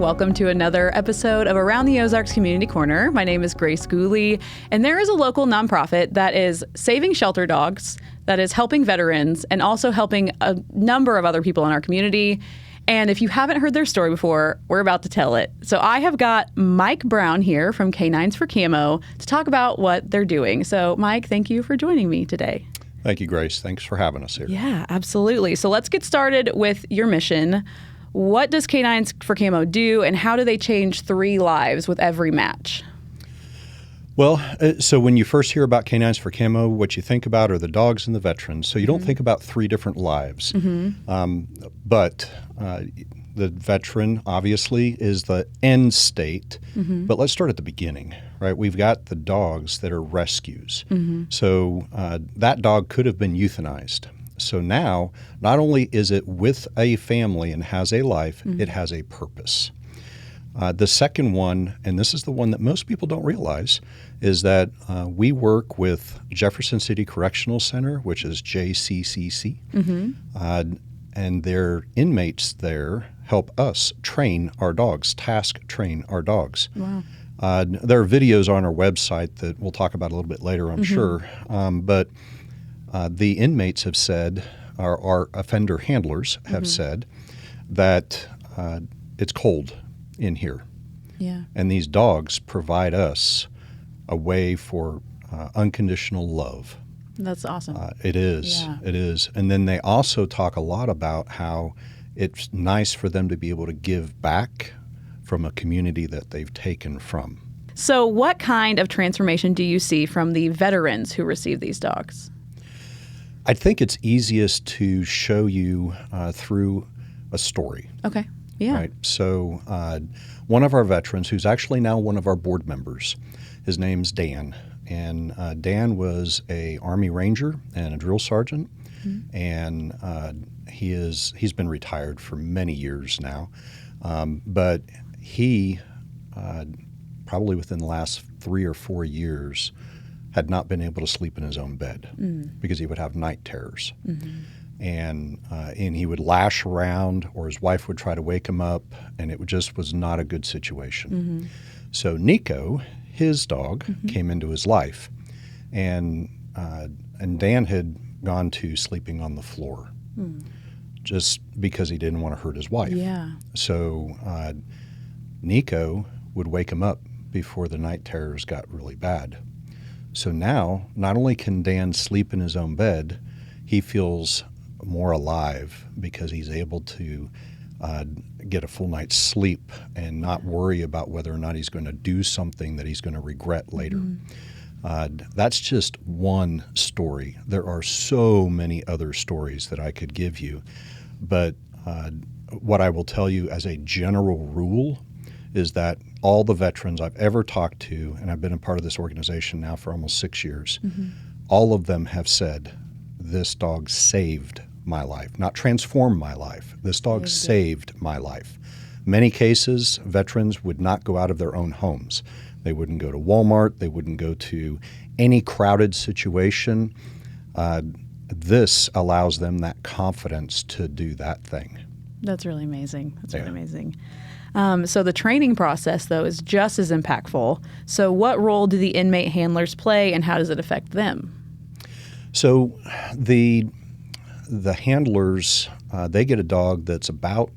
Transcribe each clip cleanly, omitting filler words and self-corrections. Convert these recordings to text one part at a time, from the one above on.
Welcome to another episode of Around the Ozarks Community Corner. My name is Grace Gooley, and there is a local nonprofit that is saving shelter dogs, that is helping veterans, and also helping a number of other people in our community. And if you haven't heard their story before, we're about to tell it. So I have got Mike Brown here from K9s for Camo to talk about what they're doing. So Mike, thank you for joining me today. Thank you, Grace. Thanks for having us here. Yeah, absolutely. So let's get started with your mission. What does K9s for Camo do, and how do they change 3 lives with every match? Well, so when you first hear about K9s for Camo, what you think about are the dogs and the veterans. So you don't think about 3 different lives. But the veteran, obviously, is the end state. But let's start at the beginning, right? We've got the dogs that are rescues. So that dog could have been euthanized. So now, not only is it with a family and has a life, it has a purpose. The second one, and this is the one that most people don't realize, is that we work with Jefferson City Correctional Center, which is JCCC, and their inmates there help us train our dogs, task train our dogs. Wow. There are videos on our website that we'll talk about a little bit later, I'm sure, but the inmates have said, our offender handlers have said, that it's cold in here. Yeah. And these dogs provide us a way for unconditional love. That's awesome. It is. Yeah. It is. And then they also talk a lot about how it's nice for them to be able to give back from a community that they've taken from. So what kind of transformation do you see from the veterans who receive these dogs? I think it's easiest to show you through a story. Okay. Yeah. Right. So one of our veterans, who's actually now one of our board members, his name's Dan. And Dan was a Army Ranger and a drill sergeant. And he's been retired for many years now. But he, probably within the last 3 or 4 years, had not been able to sleep in his own bed because he would have night terrors. And he would lash around, or his wife would try to wake him up, and it just was not a good situation. So Nico, his dog, came into his life, and Dan had gone to sleeping on the floor just because he didn't want to hurt his wife. Yeah. So Nico would wake him up before the night terrors got really bad. So now, not only can Dan sleep in his own bed, he feels more alive because he's able to get a full night's sleep and not worry about whether or not he's going to do something that he's going to regret later. That's just one story. There are so many other stories that I could give you. But what I will tell you as a general rule is that all the veterans I've ever talked to, and I've been a part of this organization now for almost 6 years, all of them have said, this dog saved my life, not transformed my life. This dog saved my life. Many cases, veterans would not go out of their own homes. They wouldn't go to Walmart. They wouldn't go to any crowded situation. This allows them that confidence to do that thing. That's really amazing. That's really amazing. So the training process, though, is just as impactful. So what role do the inmate handlers play, and how does it affect them? So the handlers, they get a dog that's about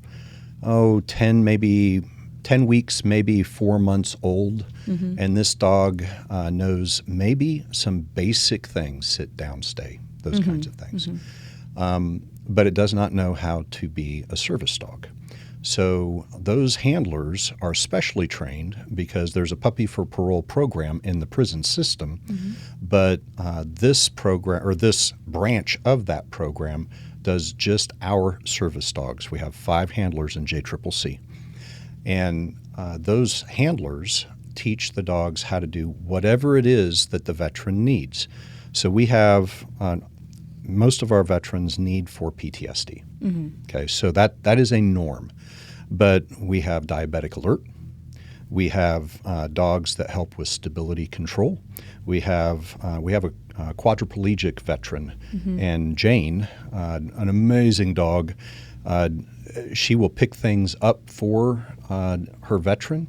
10 weeks, maybe 4 months old, and this dog knows maybe some basic things: sit down, stay, those kinds of things. But it does not know how to be a service dog. So those handlers are specially trained because there's a puppy for parole program in the prison system, but this program, or this branch of that program, does just our service dogs. We have 5 handlers in JCCC, and those handlers teach the dogs how to do whatever it is that the veteran needs. So we have most of our veterans need for PTSD. Okay, so that is a norm. But we have diabetic alert. We have dogs that help with stability control. We have a quadriplegic veteran, and Jane, an amazing dog. She will pick things up for her veteran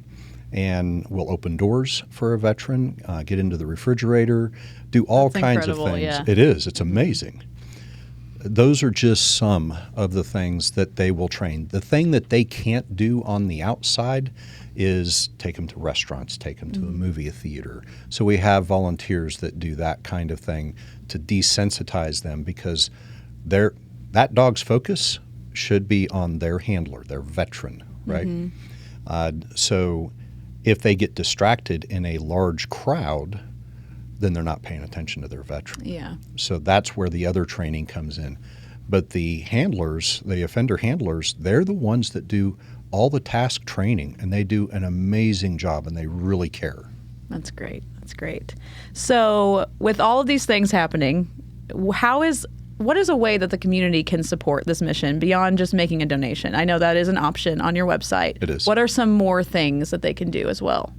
and will open doors for a veteran, get into the refrigerator, do all That's kinds of incredible, things. yeah. It is. It's amazing. Those are just some of the things that they will train. The thing that they can't do on the outside is take them to restaurants, take them to a movie theater. So we have volunteers that do that kind of thing to desensitize them, because that dog's focus should be on their handler, their veteran, right? So if they get distracted in a large crowd, then they're not paying attention to their veteran. Yeah. So that's where the other training comes in. But the handlers, the offender handlers, they're the ones that do all the task training, and they do an amazing job, and they really care. That's great. That's great. So with all of these things happening, what is a way that the community can support this mission beyond just making a donation? I know that is an option on your website. It is. What are some more things that they can do as well?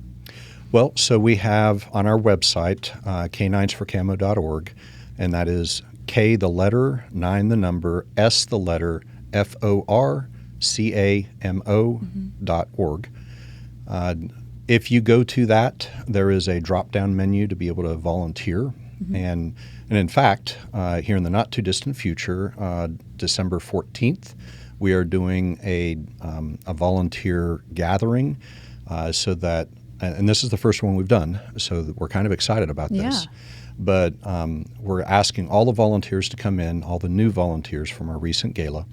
Well, so we have on our website, K9sforcamo.org, and that is K the letter, 9 the number, S the letter, FORCAMO.org. If you go to that, there is a drop-down menu to be able to volunteer. And in fact, here in the not-too-distant future, December 14th, we are doing a volunteer gathering so that, and this is the first one we've done, so we're kind of excited about this. Yeah. But we're asking all the volunteers to come in, all the new volunteers from our recent gala,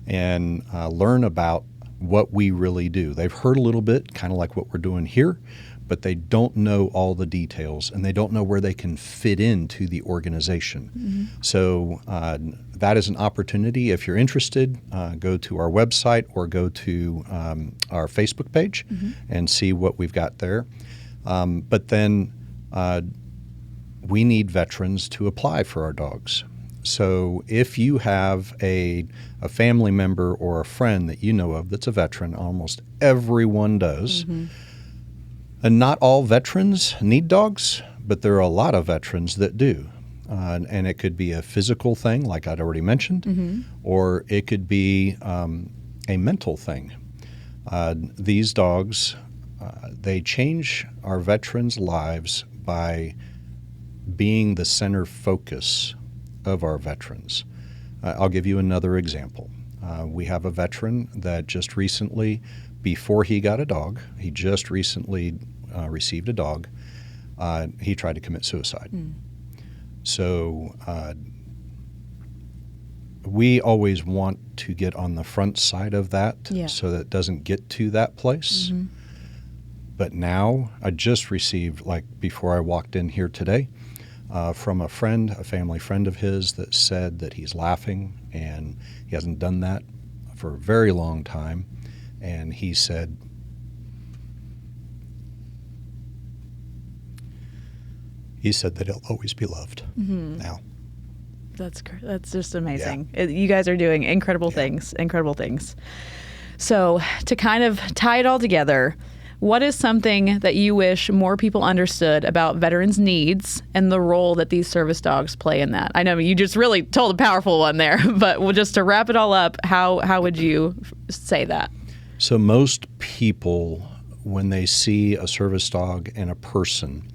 and learn about what we really do. They've heard a little bit, kind of like what we're doing here, but they don't know all the details, and they don't know where they can fit into the organization. So that is an opportunity. If you're interested, go to our website or go to our Facebook page and see what we've got there. But then we need veterans to apply for our dogs. So if you have a family member or a friend that you know of that's a veteran, almost everyone does. And not all veterans need dogs, but there are a lot of veterans that do. And it could be a physical thing, like I'd already mentioned, or it could be a mental thing. These dogs, they change our veterans' lives by being the center focus of our veterans. I'll give you another example. We have a veteran that just recently, before he got a dog, he just recently received a dog, he tried to commit suicide. So we always want to get on the front side of that so that it doesn't get to that place. But now I just received, like before I walked in here today, from a friend, a family friend of his, that said that he's laughing and he hasn't done that for a very long time. And he said, that he'll always be loved now. That's just amazing. You guys are doing incredible things. So to kind of tie it all together, what is something that you wish more people understood about veterans' needs and the role that these service dogs play in that? I know you just really told a powerful one there, but just to wrap it all up, how would you say that? So most people, when they see a service dog and a person,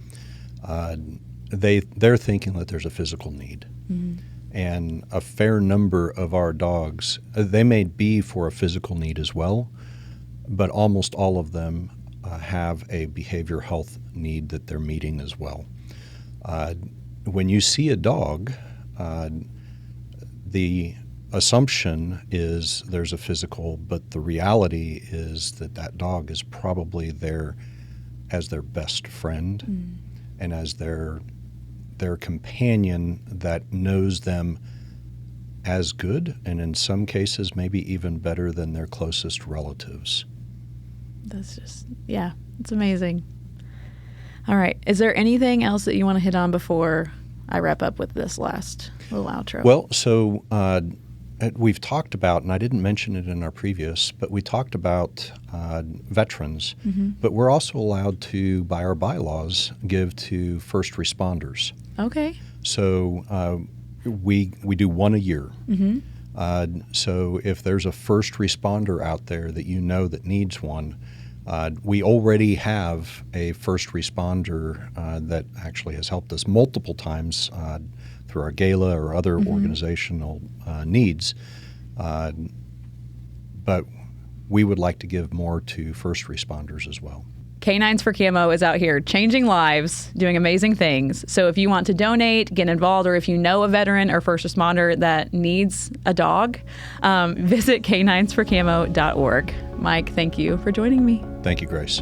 they're thinking that there's a physical need. And a fair number of our dogs, they may be for a physical need as well, but almost all of them have a behavioral health need that they're meeting as well. When you see a dog, the assumption is there's a physical, but the reality is that dog is probably there as their best friend and as their companion that knows them as good, and in some cases maybe even better than their closest relatives. That's just, it's amazing. All right. Is there anything else that you want to hit on before I wrap up with this last little outro? Well, so we've talked about, and I didn't mention it in our previous, but we talked about veterans, but we're also allowed to, by our bylaws, give to first responders. Okay. So we do one a year. So if there's a first responder out there that you know that needs one, we already have a first responder that actually has helped us multiple times through our gala or other organizational needs. But we would like to give more to first responders as well. K9s for Camo is out here changing lives, doing amazing things. So if you want to donate, get involved, or if you know a veteran or first responder that needs a dog, visit K9sforcamo.org. Mike, thank you for joining me. Thank you, Grace.